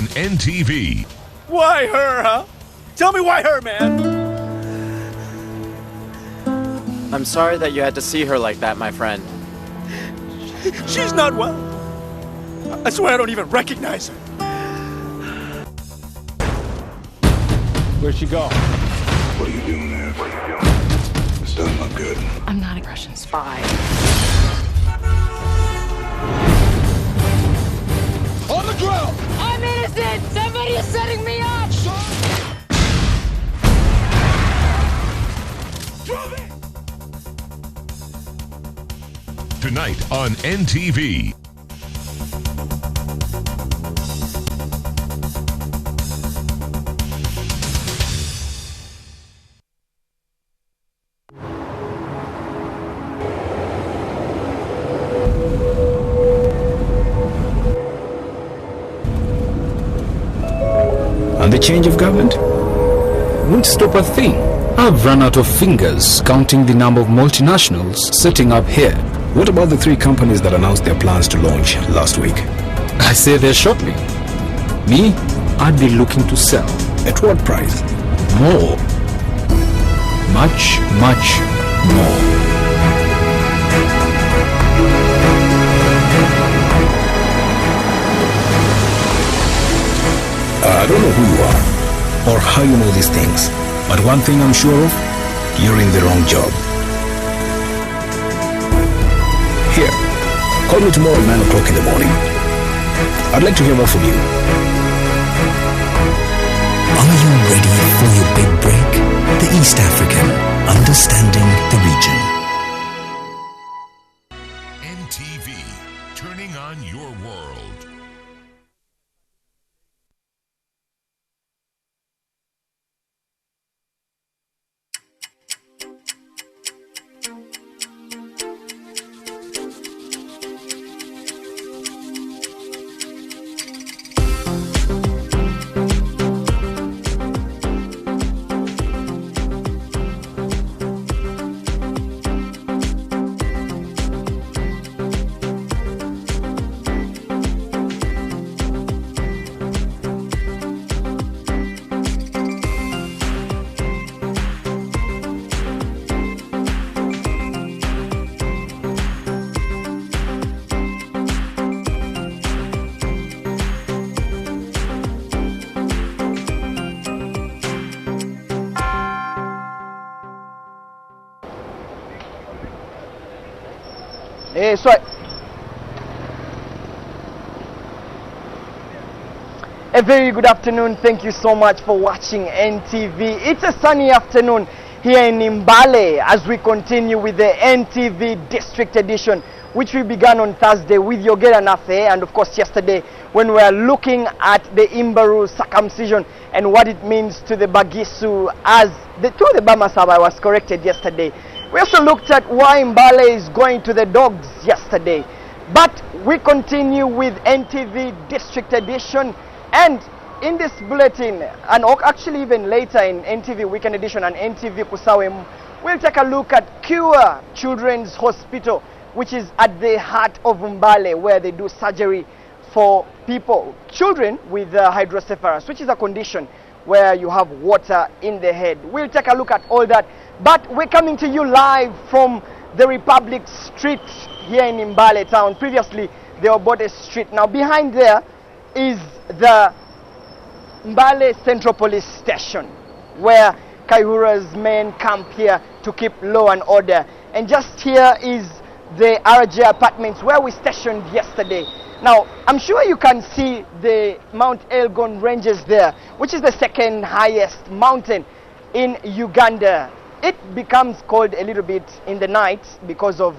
on NTV. Why her, huh? Tell me why her, man. I'm sorry that you had to see her like that, my friend. She's not well. I swear I don't even recognize her. Where'd she go? What are you doing there? This doesn't look good. I'm not a Russian spy. On the ground! I'm innocent! Somebody is setting me up! Tonight on NTV. And the change of government won't stop a thing. I've run out of fingers counting the number of multinationals setting up here. What about the 3 companies that announced their plans to launch last week? I say there shortly. Me, I'd be looking to sell. At what price? More. Much, much more. I don't know who you are or how you know these things, but one thing I'm sure of, you're in the wrong job. Here, call me tomorrow at 9 o'clock in the morning. I'd like to hear more from you. Are you ready for your big break? The East African, understanding the region. NTV, turning on your world. A very good afternoon. Thank you so much for watching NTV. It's a sunny afternoon here in Mbale as we continue with the NTV District Edition, which we began on Thursday with Yogera Nafe, and of course yesterday when we were looking at the Imbaru circumcision and what it means to the Bagisu as to the Bamasaba. I was corrected yesterday. We also looked at why Mbale is going to the dogs yesterday. But we continue with NTV District Edition, and in this bulletin, and actually even later in NTV Weekend Edition and NTV Kusawe, we'll take a look at Cure Children's Hospital, which is at the heart of Mbale, where they do surgery for people, children with hydrocephalus, which is a condition where you have water in the head. We'll take a look at all that. But we're coming to you live from the Republic Street here in Mbale town. Previously, the Obote Street. Now, behind there is the Mbale Central Police Station, where Kaihura's men camp here to keep law and order. And just here is the RJ apartments where we stationed yesterday. Now, I'm sure you can see the Mount Elgon Ranges there, which is the second highest mountain in Uganda. It becomes cold a little bit in the night because of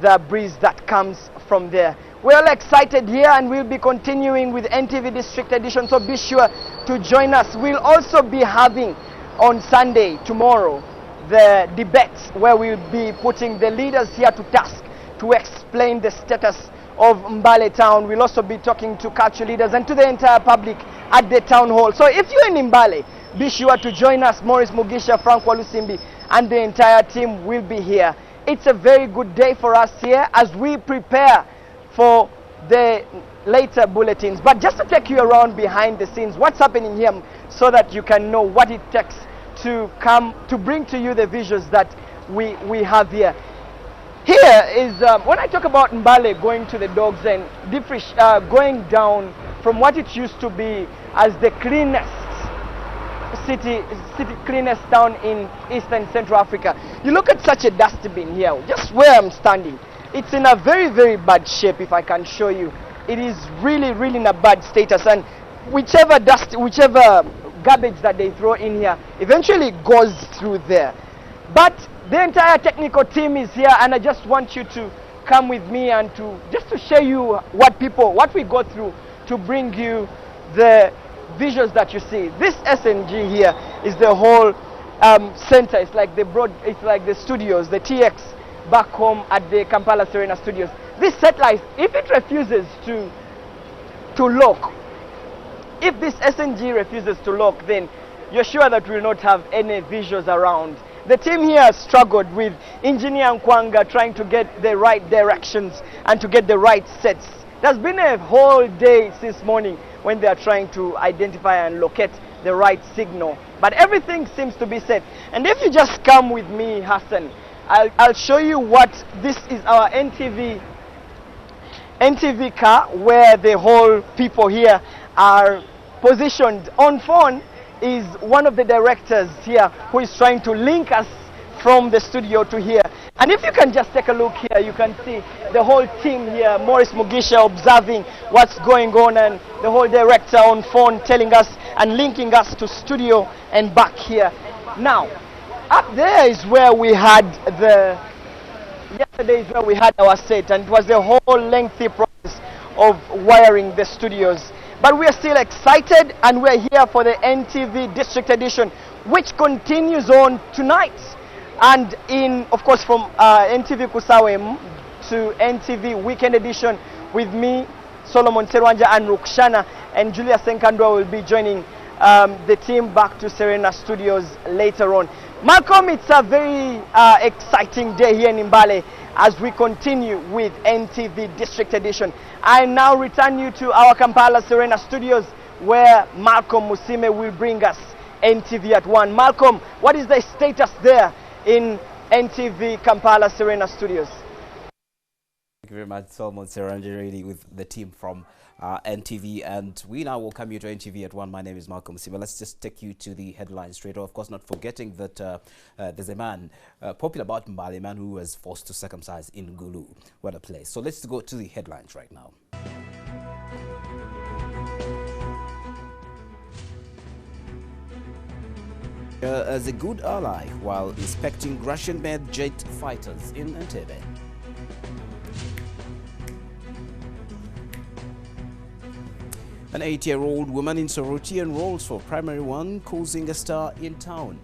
the breeze that comes from there. We're all excited here, and we'll be continuing with NTV District Edition, so be sure to join us. We'll also be having on Sunday, tomorrow, the debates where we'll be putting the leaders here to task to explain the status of Mbale town. We'll also be talking to culture leaders and to the entire public at the town hall. So if you're in Mbale, be sure to join us. Maurice Mugisha, Frank Walusimbi, and the entire team will be here. It's a very good day for us here as we prepare for the later bulletins. But just to take you around behind the scenes, what's happening here, so that you can know what it takes to bring to you the visuals that we have here. Here is, when I talk about Mbale going to the dogs and going down from what it used to be as the cleanest city cleanest town in Eastern Central Africa. You look at such a dustbin here, just where I'm standing. It's in a very, very bad shape, if I can show you. It is really, really in a bad status, and whichever garbage that they throw in here eventually goes through there. But the entire technical team is here, and I just want you to come with me and just to show you what we go through to bring you the visuals that you see. This SNG here is the whole center. It's like the studios, the TX back home at the Kampala Serena Studios. This satellite, if it refuses to lock, if this SNG refuses to lock, then you're sure that we will not have any visuals around. The team here has struggled with Engineer Nkwanga trying to get the right directions and to get the right sets. There's been a whole day since morning when they are trying to identify and locate the right signal. But everything seems to be set. And if you just come with me, Hassan, I'll show you what this is. Our NTV car, where the whole people here are positioned. On phone is one of the directors here who is trying to link us from the studio to here. And if you can just take a look here, you can see the whole team here, Maurice Mugisha observing what's going on, and the whole director on phone telling us and linking us to studio and back here. Now, up there is where we had yesterday is where we had our set, and it was a whole lengthy process of wiring the studios. But we are still excited, and we're here for the NTV District Edition, which continues on tonight. And of course, from NTV Kusawem to NTV Weekend Edition with me, Solomon Serwanja, and Rukshana, and Julia Senkandwa will be joining the team back to Serena Studios later on. Malcolm, it's a very exciting day here in Mbale as we continue with NTV District Edition. I now return you to our Kampala Serena Studios, where Malcolm Musime will bring us NTV at ONE. Malcolm, what is the status there in NTV Kampala Serena Studios? Thank you very much, Solomon Serwanja, with the team from NTV, and we now welcome you to NTV at ONE. My name is Malcolm Sima. Let's just take you to the headlines straight off. Of course, not forgetting that there's a man popular about Mbale, a man who was forced to circumcise in Gulu. What a place. So let's go to the headlines right now. As a good ally while inspecting Russian-made jet fighters in NTV. An 8-year-old woman in Soroti enrolls for Primary 1, causing a stir in town.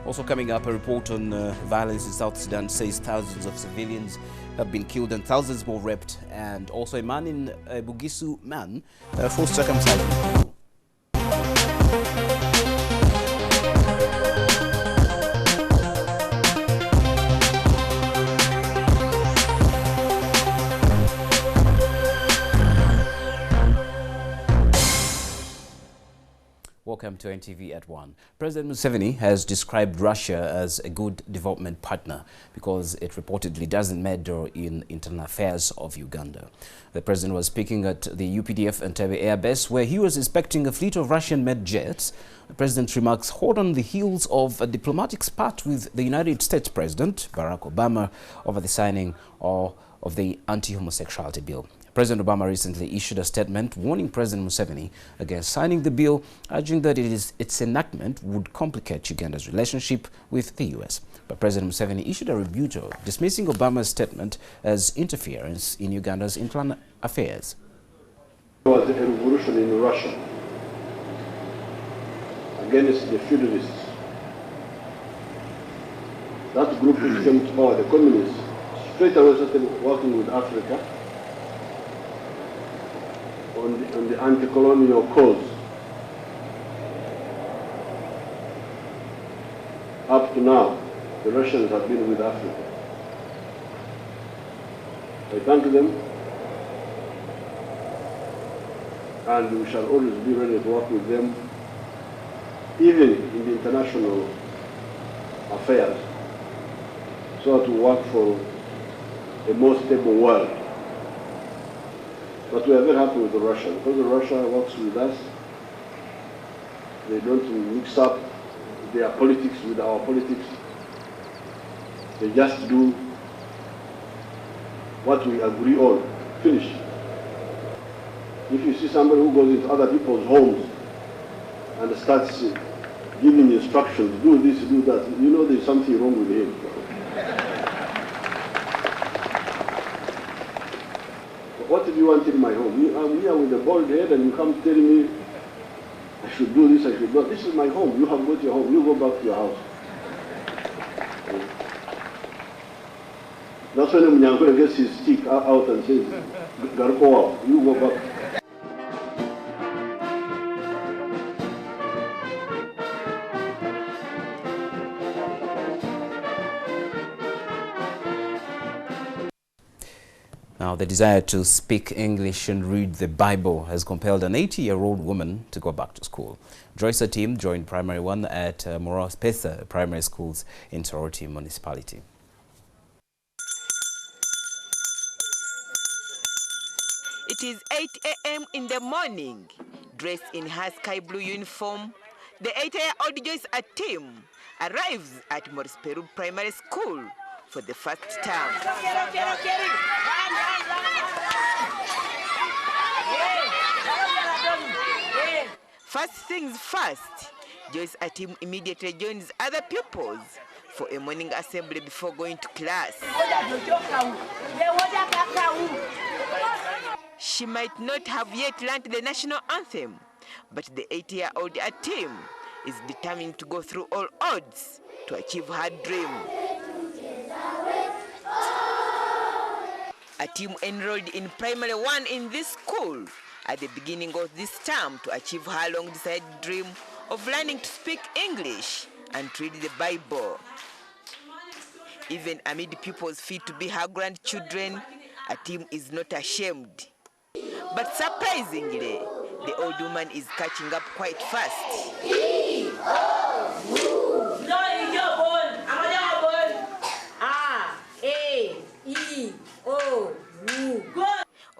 Also coming up, a report on violence in South Sudan says thousands of civilians have been killed and thousands more raped, and also a man in Bugisu man forced circumcision. Welcome to NTV at ONE. President Museveni has described Russia as a good development partner because it reportedly doesn't meddle in internal affairs of Uganda. The president was speaking at the UPDF Entebbe Air Base, where he was inspecting a fleet of Russian-made jets. The president's remarks hold on the heels of a diplomatic spat with the United States President Barack Obama over the signing of the anti-homosexuality bill. President Obama recently issued a statement warning President Museveni against signing the bill, urging that its enactment would complicate Uganda's relationship with the U.S. But President Museveni issued a rebuttal, dismissing Obama's statement as interference in Uganda's internal affairs. There was a revolution in Russia against the feudalists. That group which came to power, the communists, straight away started working with Africa on the anti-colonial cause. Up to now, the Russians have been with Africa. I thank them, and we shall always be ready to work with them, even in the international affairs, so to work for a more stable world. But we are very happy with the Russia, because the Russia works with us. They don't mix up their politics with our politics. They just do what we agree on. Finish. If you see somebody who goes into other people's homes and starts giving instructions, do this, do that, you know there's something wrong with him. What do you want in my home? I'm here with a bald head and you come telling me I should do this, I should not. This is my home. You have got your home. You go back to your house. That's when Munyankole gets his stick out and says, Garko, you go back. Now, the desire to speak English and read the Bible has compelled an 80-year-old woman to go back to school. Joyce team joined Primary 1 at Moros Pesa Primary Schools in Soroti Municipality. It is 8 a.m. in the morning. Dressed in her sky blue uniform, the 8-year-old Joyce team arrives at Moros Peru Primary School for the first term. First things first, Joyce team immediately joins other pupils for a morning assembly before going to class. She might not have yet learned the national anthem, but the 8-year-old team is determined to go through all odds to achieve her dream. A team enrolled in Primary 1 in this school at the beginning of this term to achieve her long-desired dream of learning to speak English and read the Bible. Even amid pupils fit to be her grandchildren, a team is not ashamed. But surprisingly, the old woman is catching up quite fast.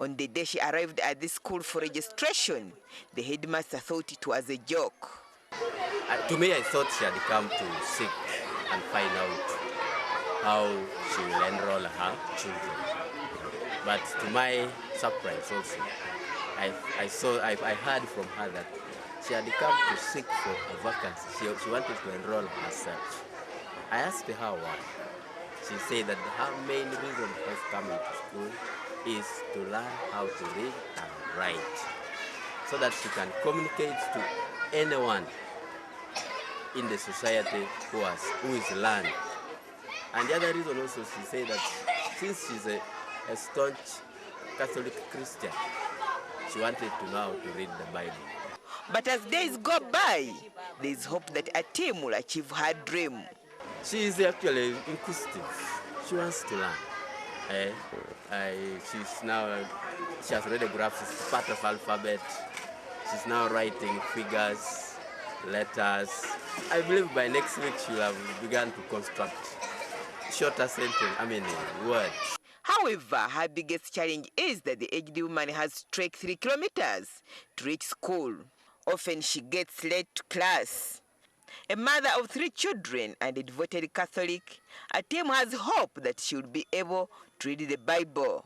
On the day she arrived at this school for registration, the headmaster thought it was a joke. To me, I thought she had come to seek and find out how she will enroll her children. But to my surprise also, I heard from her that she had come to seek for a vacancy. She wanted to enroll herself. I asked her why. She said that her main reason for coming to school is to learn how to read and write, so that she can communicate to anyone in the society who is learned. And the other reason also, she said that since she's a staunch Catholic Christian, she wanted to know how to read the Bible. But as days go by, there is hope that a team will achieve her dream. She is actually inquisitive. She wants to learn. She has read the graphs, it's part of alphabet. She's now writing figures, letters. I believe by next week she will have begun to construct shorter words. However, her biggest challenge is that the aged woman has to trek 3 kilometers to reach school. Often she gets late to class. A mother of 3 children and a devoted Catholic, a team has hope that she will be able to read the Bible.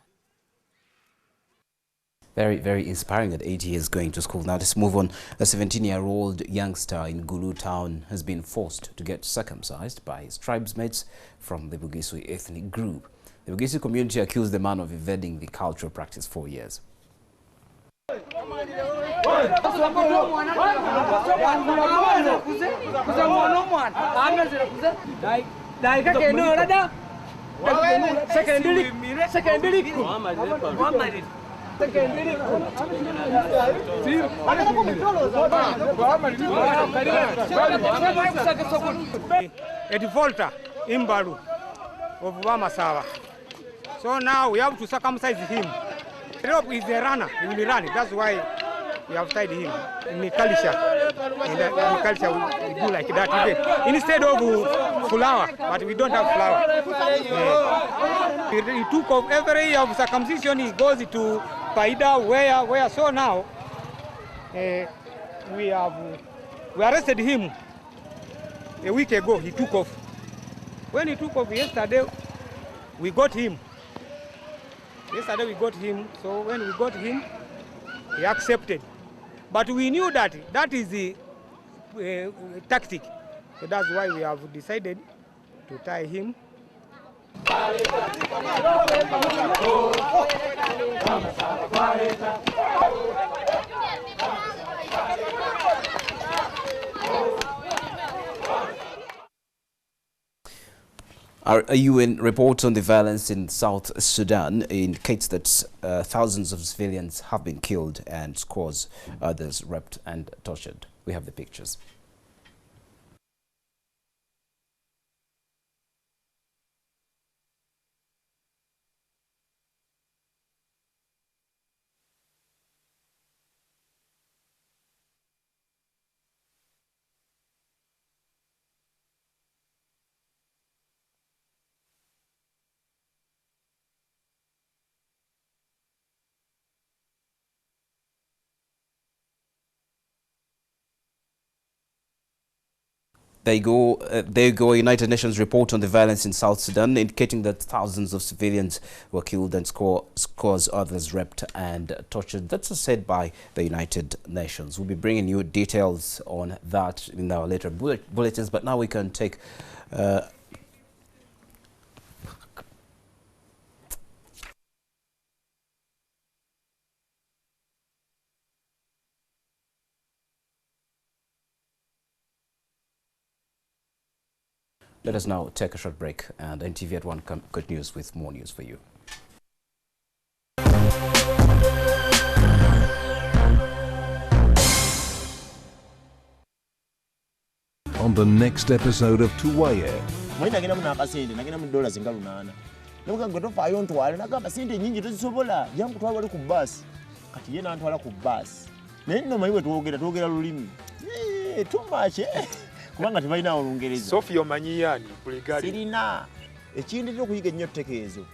Very, very inspiring at 8 years going to school. Now let's move on. A 17-year-old youngster in Gulu town has been forced to get circumcised by his tribesmates from the Bugisui ethnic group. The Bugisui community accused the man of evading the cultural practice for years. Imbalu of Wamasava. So now we have to circumcise him. The rope is a runner, he will run. That's why we have tied him. In the culture, we do like that. Instead of flour, but we don't have flour. He took off every year of circumcision, he goes to Paida, where. So now, we arrested him a week ago. He took off. When he took off yesterday, we got him. Yesterday we got him, so when we got him, he accepted. But we knew that is the tactic. So that's why we have decided to tie him. Our UN report on the violence in South Sudan indicates that thousands of civilians have been killed and scores others raped and tortured. We have the pictures. There you go, United Nations report on the violence in South Sudan, indicating that thousands of civilians were killed and scores others raped and tortured. That's said by the United Nations. We'll be bringing you details on that in our later bulletins, but now we can take Let us now take a short break, and NTV at ONE continues with more news for you. On the next episode of Tuwaye. kubanga tebalina olungereza Sophie omanyi yani kuligari sirina ekindi okuyiga nnyo ttekeezo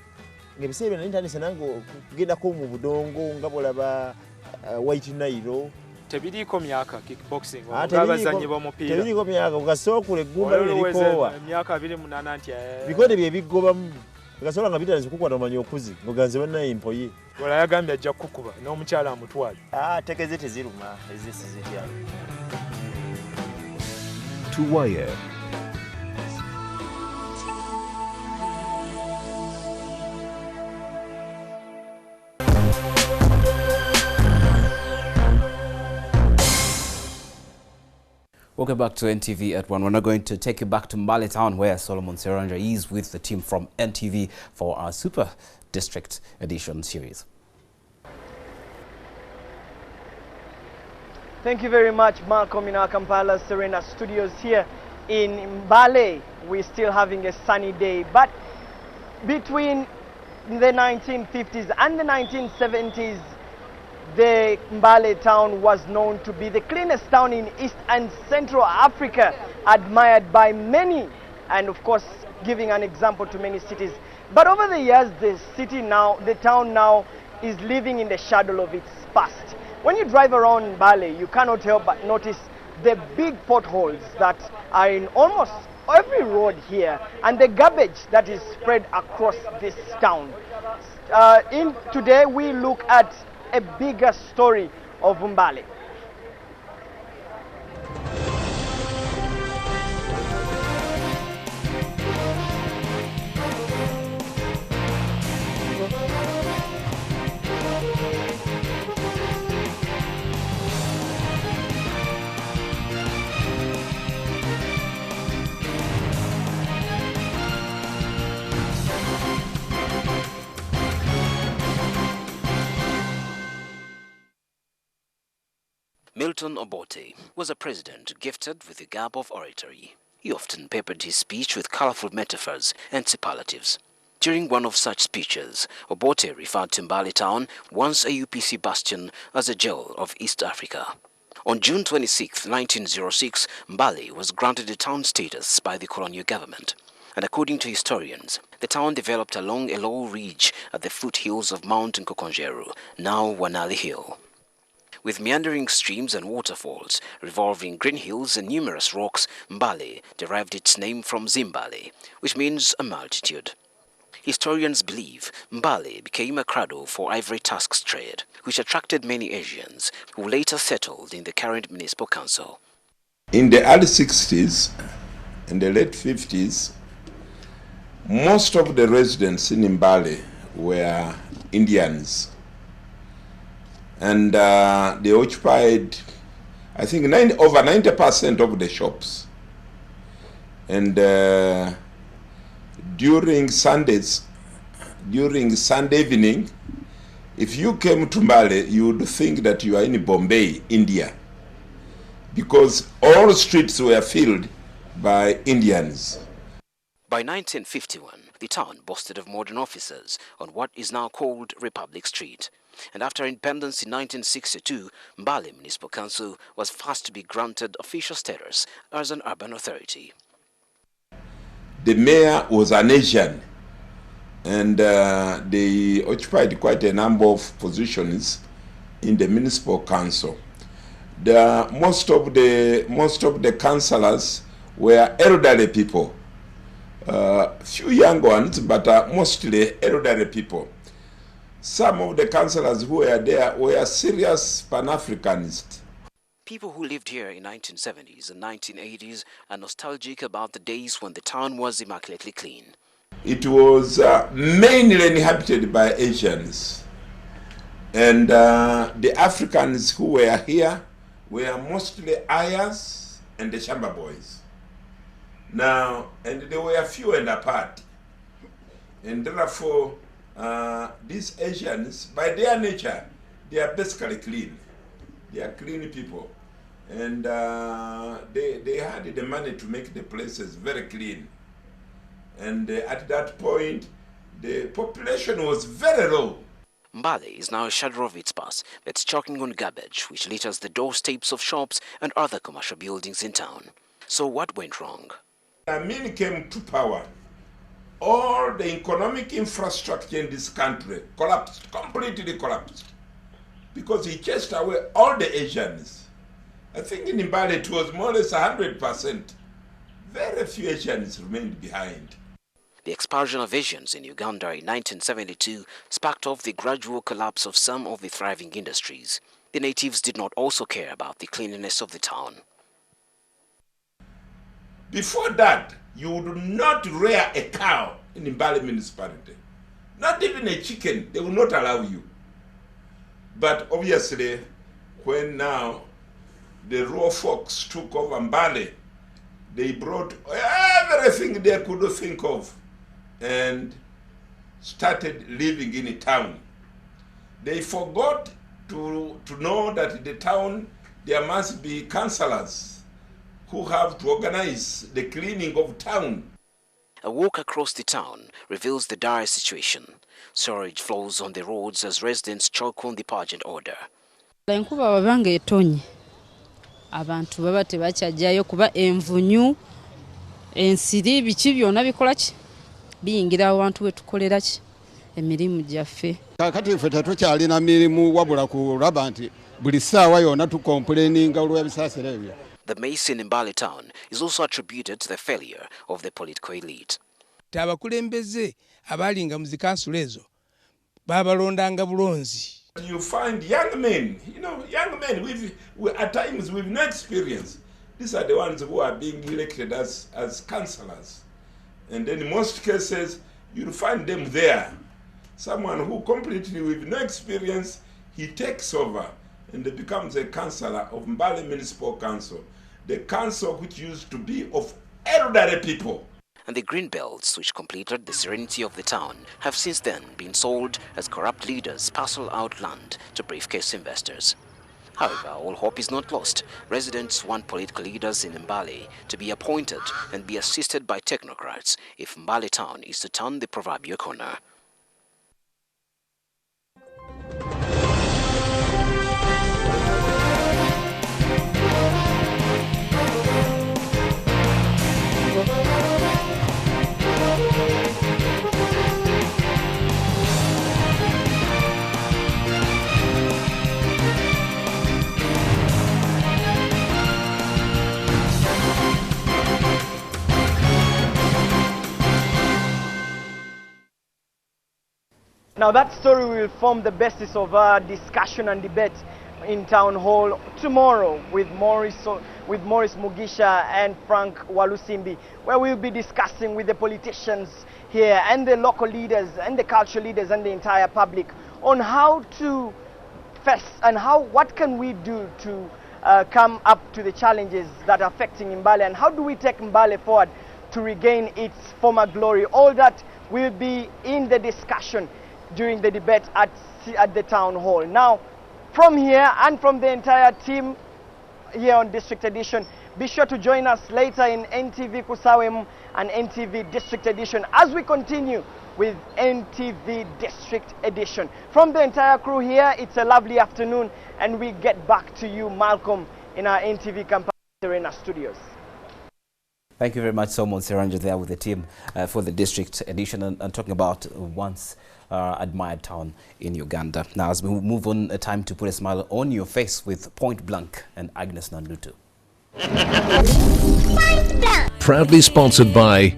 ng'ebiseera na internet nange kugendako mu budongo nga bolaba White Nile tebiriiko myaka kickboxing abazannyi b'omupiira tebiriiko myaka ugasookula eggumba lirikoowa emyaka 28 nti bikonde bye biggobamu ugasobola nga bitanze kukwata omanyi okuzi ngoganze bannaye empoye wala yagambye ajja kukuba n'omukyala amutwale ttekeeze teziruma ezisi zitya Tuwaye. Welcome back to NTV at ONE. We're now going to take you back to Mbale Town, where Solomon Seranja is with the team from NTV for our Super District Edition series. Thank you very much, Malcolm, in our Kampala Serena studios here in Mbale. We're still having a sunny day, but between the 1950s and the 1970s, the Mbale town was known to be the cleanest town in East and Central Africa, admired by many, and of course, giving an example to many cities. But over the years, the town now is living in the shadow of its past. When you drive around Mbale, you cannot help but notice the big potholes that are in almost every road here, and the garbage that is spread across this town. Today, we look at a bigger story of Mbale. Milton Obote was a president gifted with the gap of oratory. He often peppered his speech with colorful metaphors and superlatives. During one of such speeches, Obote referred to Mbale town, once a UPC bastion, as a jewel of East Africa. On June 26, 1906, Mbale was granted a town status by the colonial government. And according to historians, the town developed along a low ridge at the foothills of Mount Nkokonjeru, now Wanali Hill. With meandering streams and waterfalls, revolving green hills and numerous rocks, Mbale derived its name from Zimbale, which means a multitude. Historians believe Mbale became a cradle for ivory tusks trade, which attracted many Asians who later settled in the current municipal council. In the early 60s and the late 50s, most of the residents in Mbale were Indians. And they occupied, I think, over 90% of the shops. And during Sunday evening, if you came to Mbale, you would think that you are in Bombay, India, because all streets were filled by Indians. By 1951, the town boasted of modern offices on what is now called Republic Street. And after independence in 1962, Mbale Municipal Council was first to be granted official status as an urban authority. The mayor was an Asian, and they occupied quite a number of positions in the municipal council. Most of the councillors were elderly people, few young ones, but mostly elderly people. Some of the councillors who were there were serious Pan-Africanists. People who lived here in 1970s and 1980s are nostalgic about the days when the town was immaculately clean. It was mainly inhabited by Asians. And the Africans who were here were mostly ayahs and the Shamba boys. Now, and they were few and apart. And therefore, these Asians, by their nature, they are basically clean. They are clean people. And they had the money to make the places very clean. And at that point, the population was very low. Mbale is now a shadow of its past, but it's choking on garbage, which litters the doorsteps of shops and other commercial buildings in town. So what went wrong? Amin came to power. All the economic infrastructure in this country collapsed, completely collapsed, because he chased away all the Asians. I think in Mbale it was more or less 100%. Very few Asians remained behind. The expulsion of Asians in Uganda in 1972 sparked off the gradual collapse of some of the thriving industries. The natives did not also care about the cleanliness of the town. Before that, you would not rear a cow in Mbale municipality. Not even a chicken, they will not allow you. But obviously, when now the raw folks took over Mbale, they brought everything they could think of and started living in a town. They forgot to know that in the town there must be councillors who have to organize the cleaning of town. A walk across the town reveals the dire situation. Sewage flows on the roads as residents choke on the pageant order. Enkuba wabanga etonye abantu baba tebakyajayo kuba envunyu ensiri biki byonna bikola ki biyingira abantu we tukolera ki emirimu gyaffe. Kakati ffe tetukyalina mirimu wabula kulaba nti buli ssaawa yonna tukomplaininga olw'ebisaasiro ebyo. The mace in Mbale town is also attributed to the failure of the political elite. Abakulembeze abalinga mu zikansula ezo babalondanga bulonzi. You find young men, young men with at times with no experience. These are the ones who are being elected as councillors. And in most cases, you'll find them there. Someone who completely with no experience, he takes over and becomes a councillor of Mbale Municipal Council, the council which used to be of elderly people. And the green belts which completed the serenity of the town have since then been sold as corrupt leaders parcel out land to briefcase investors. However, all hope is not lost. Residents want political leaders in Mbale to be appointed and be assisted by technocrats if Mbale town is to turn the proverbial corner. Now that story will form the basis of our discussion and debate in Town Hall tomorrow with Maurice Mugisha and Frank Walusimbi, where we'll be discussing with the politicians here and the local leaders and the cultural leaders and the entire public on how to face and what can we do to come up to the challenges that are affecting Mbale, and how do we take Mbale forward to regain its former glory. All that will be in the discussion during the debate at the Town Hall. Now, from here and from the entire team here on District Edition, be sure to join us later in NTV Kusawemu and NTV District Edition as we continue with NTV District Edition. From the entire crew here, it's a lovely afternoon, and we get back to you, Malcolm, in our NTV Kampala Arena studios. Thank you very much, Solomon Seranja, there with the team for the District Edition and talking about once admired town in Uganda. Now, as we move on, time to put a smile on your face with Point Blank and Agnes Nandutu. Proudly sponsored by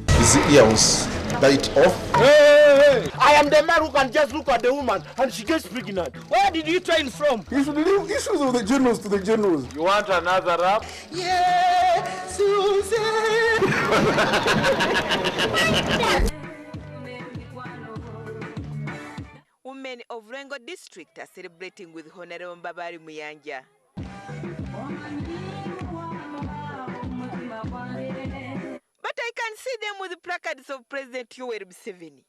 His ears bite off. Hey! I am the man who can just look at the woman and she gets pregnant. Where did you train from? You should leave issues of the generals to the generals. You want another rap? Yeah, Susie! Women of Rengo District are celebrating with Honorable Mbabari Muyanja. But I can see them with the placards of President Yoweri Museveni.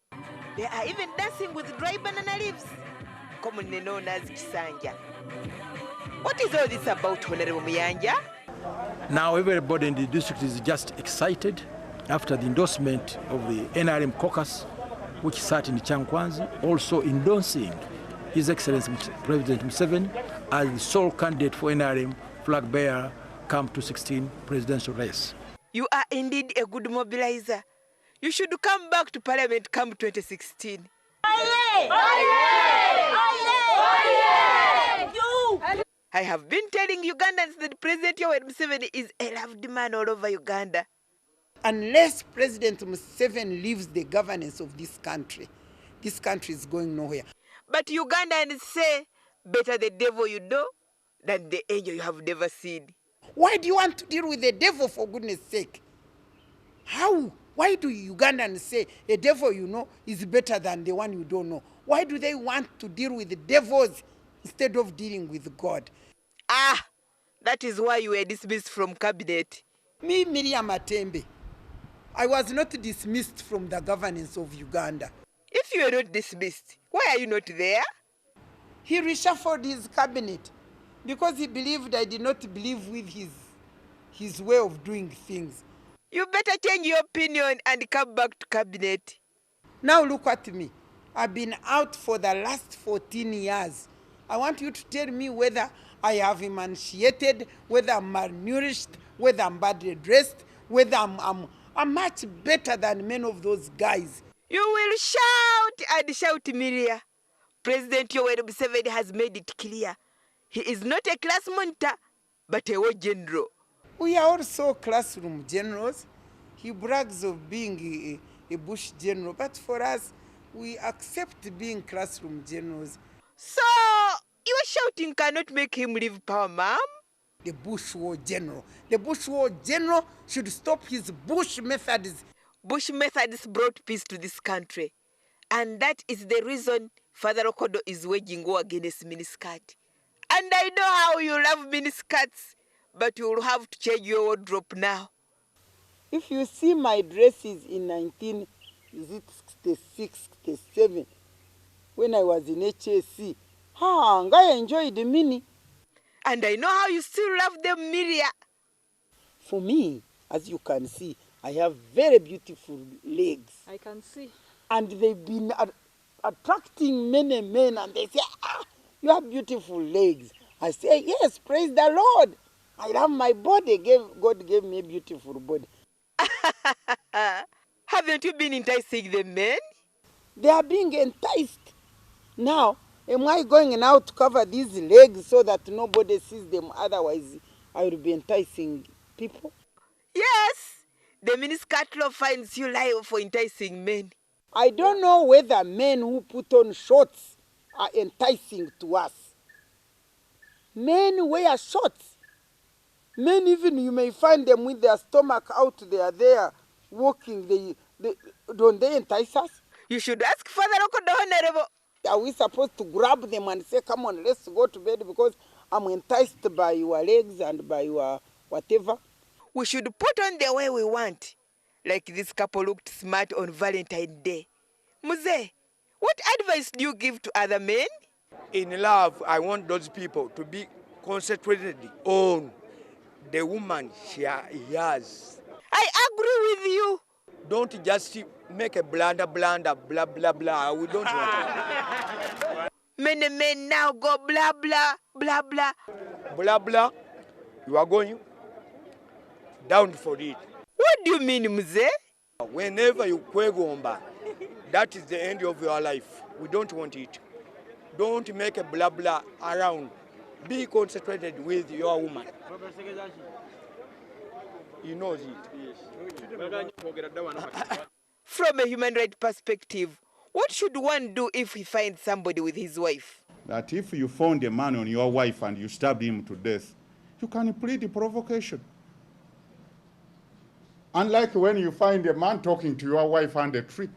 They are even dancing with dry banana leaves, commonly known as Kisanja. What is all this about, Honorable Muyanja? Now everybody in the district is just excited after the endorsement of the NRM caucus, which sat in Chankwanzi, also endorsing His Excellency President Museveni as the sole candidate for NRM flag bearer come 2016 presidential race. You are indeed a good mobilizer. You should come back to Parliament come 2016. I have been telling Ugandans that President Yoweri Museveni is a loved man all over Uganda. Unless President Museveni leaves the governance of this country is going nowhere. But Ugandans say, better the devil you know than the angel you have never seen. Why do you want to deal with the devil, for goodness sake? How? Why do Ugandans say a devil you know is better than the one you don't know? Why do they want to deal with the devils instead of dealing with God? Ah, that is why you were dismissed from cabinet. Me, Miriam Atembe, I was not dismissed from the governance of Uganda. If you were not dismissed, why are you not there? He reshuffled his cabinet because he believed I did not believe with his way of doing things. You better change your opinion and come back to cabinet. Now look at me. I've been out for the last 14 years. I want you to tell me whether I have emaciated, whether I'm malnourished, whether I'm badly dressed, whether I'm much better than many of those guys. You will shout and shout, Miria. President Yoweri Museveni has made it clear. He is not a class monitor, but a war general. We are also classroom generals. He brags of being a bush general, but for us, we accept being classroom generals. So, your shouting cannot make him leave power, ma'am? The bush war general. The bush war general should stop his bush methods. Bush methods brought peace to this country. And that is the reason Father Okodo is waging war against miniskirt. And I know how you love miniskirts, but you will have to change your wardrobe now. If you see my dresses in 1966, 67, when I was in HSC. I enjoyed the mini. And I know how you still love them, Miria. For me, as you can see, I have very beautiful legs. I can see. And they've been attracting many men, and they say, you have beautiful legs. I say, yes, praise the Lord. I love my body. God gave me a beautiful body. Haven't you been enticing the men? They are being enticed. Now, am I going now to cover these legs so that nobody sees them? Otherwise, I will be enticing people. Yes. The miniskirt law finds you liable for enticing men. I don't know whether men who put on shorts are enticing to us. Men wear shorts. Men, even you may find them with their stomach out there walking. Don't they entice us? You should ask Father the Honorable. Are we supposed to grab them and say, come on, let's go to bed because I'm enticed by your legs and by your whatever? We should put on the way we want. Like this couple looked smart on Valentine's Day. Muze, what advice do you give to other men? In love, I want those people to be concentrated on the woman he has. I agree with you. Don't just make a blah, blah, blah. We don't want it. Many men now go blah, blah, blah, blah. Blah, blah. You are going down for it. What do you mean, Muze? Whenever you kwegomba, that is the end of your life. We don't want it. Don't make a blah blah around. Be concentrated with your woman. He knows it. From a human rights perspective, what should one do if he finds somebody with his wife? That if you found a man on your wife and you stabbed him to death, you can plead provocation. Unlike when you find a man talking to your wife under a tree.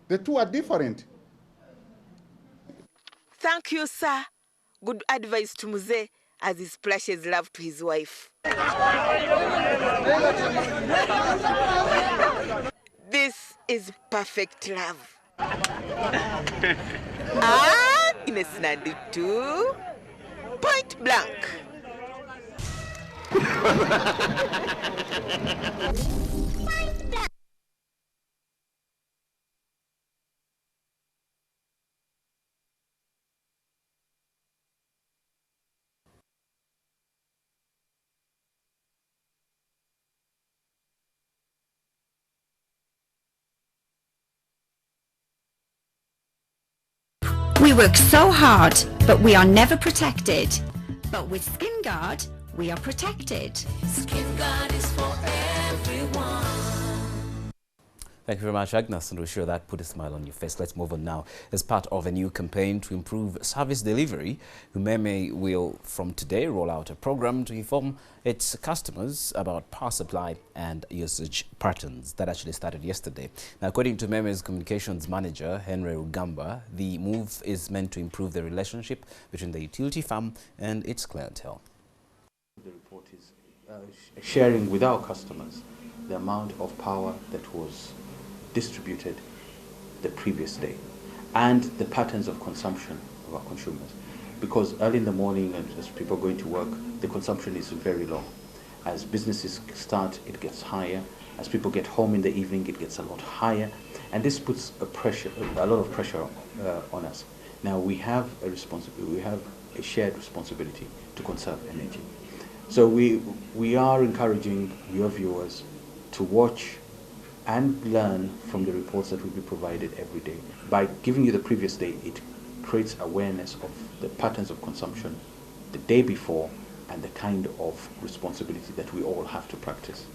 The two are different. Thank you, sir. Good advice to Muze as he splashes love to his wife. This is perfect love. Ines Nandi too. Point blank. We work so hard, but we are never protected. But with Skin Guard, we are protected. Skin Guard is for everyone. Thank you very much, Agnes, and we're sure that put a smile on your face. Let's move on now. As part of a new campaign to improve service delivery, Umeme will, from today, roll out a program to inform its customers about power supply and usage patterns. That actually started yesterday. Now, according to Umeme's communications manager, Henry Rugamba, the move is meant to improve the relationship between the utility firm and its clientele. The report is sharing with our customers the amount of power that was distributed the previous day and the patterns of consumption of our consumers. Because early in the morning, as people are going to work, the consumption is very low. As businesses start, it gets higher. As people get home in the evening, it gets a lot higher. And this puts a lot of pressure on us. Now we have a shared responsibility to conserve energy. So we are encouraging your viewers to watch and learn from the reports that will be provided every day. By giving you the previous day, it creates awareness of the patterns of consumption the day before and the kind of responsibility that we all have to practice.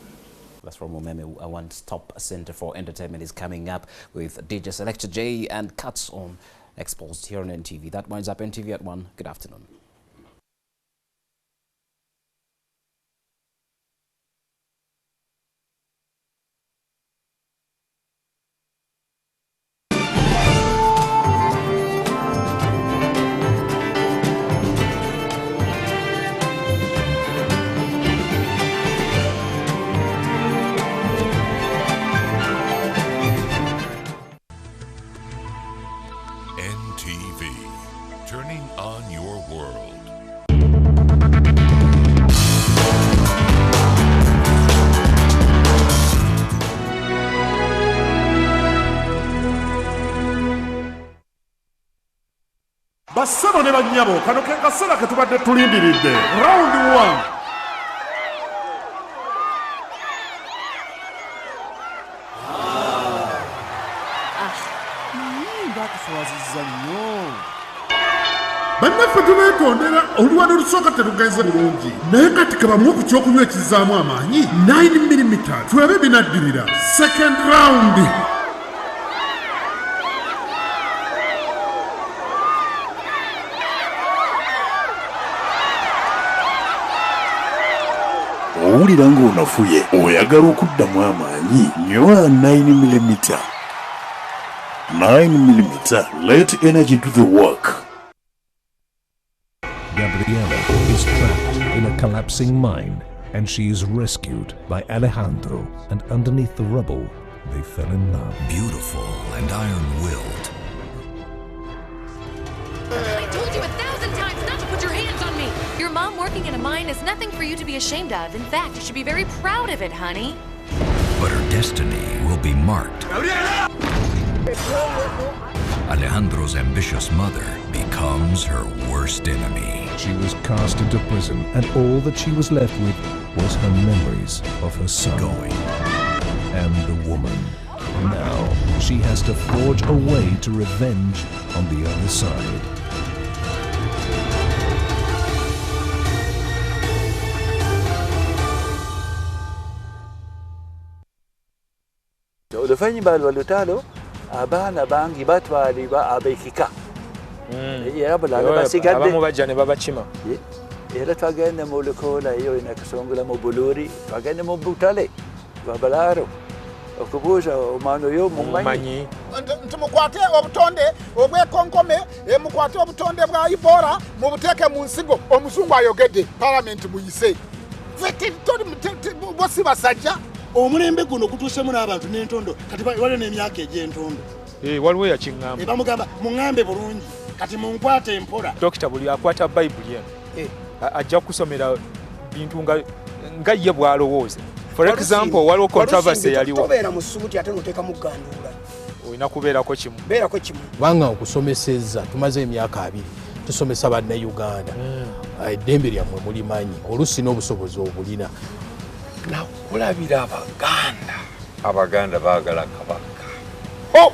That's from Umeme. A one-stop center for entertainment is coming up with DJ Selector J and Cuts On exposed here on NTV. That winds up NTV at 1. Good afternoon. Bassebo ne bannyabo kano ke kaseera ke tubadde tulindiridde. Round 1. Bannaffe tubeetondera oluwano olusooka terugenze bulungi naye kati kabamu ku kyokunywa ekizaamu amaanyi 9mm tulabe binaddirira second round. Owulira ng'onafuye oyagala okuddamu amaanyi nywa 9mm. 9mm, let energy do the work. Gabriela is trapped in a collapsing mine and she is rescued by Alejandro, and underneath the rubble they fell in love. Beautiful and iron-willed. I told you 1,000 times not to put your hands on me! Your mom working in a mine is nothing for you to be ashamed of. In fact, you should be very proud of it, honey. But her destiny will be marked. Alejandro's ambitious mother becomes her worst enemy. She was cast into prison, and all that she was left with was her memories of her son and the woman. Now she has to forge a way to revenge on the other side. oluvannyuma lwa lutalo abaana bangi batwalibwa ab'ekika era bulala basigadde abamu bajja ne babakima era twagende mu lukoola eyo inakasongola mu buluuri twagende mu butale babalaaro okubuuza omwana oyo mumanyi nti mukwate obutonde obwekonkome mukwate obutonde bwa Ebola mubuteeke mu nsigo omuzungu ayogedde palamenti muyise bosi basajja omulembe guno gutuusemu n'abantu n'entondo kati waliwo n'emyaka egy'entondo waliwo yakiŋŋamba bamugamba muŋŋambe bulungi kati munkwate empola dokita buli akwata bayibuli eno ajja kusomera bintu nga ye bw'alowooza. For example waliwo controversy yaliwo tobeera mu ssuuti ate n'oteeka mu gganduula olina kubeerako kimu kubanga nkusomesezza tumaze emyaka 2 tusomesa bannayuganda eddembe lyammwe mulimanyi oluusi n'obusobozi obulina nakulabira abaganda baagala kabaka Oh!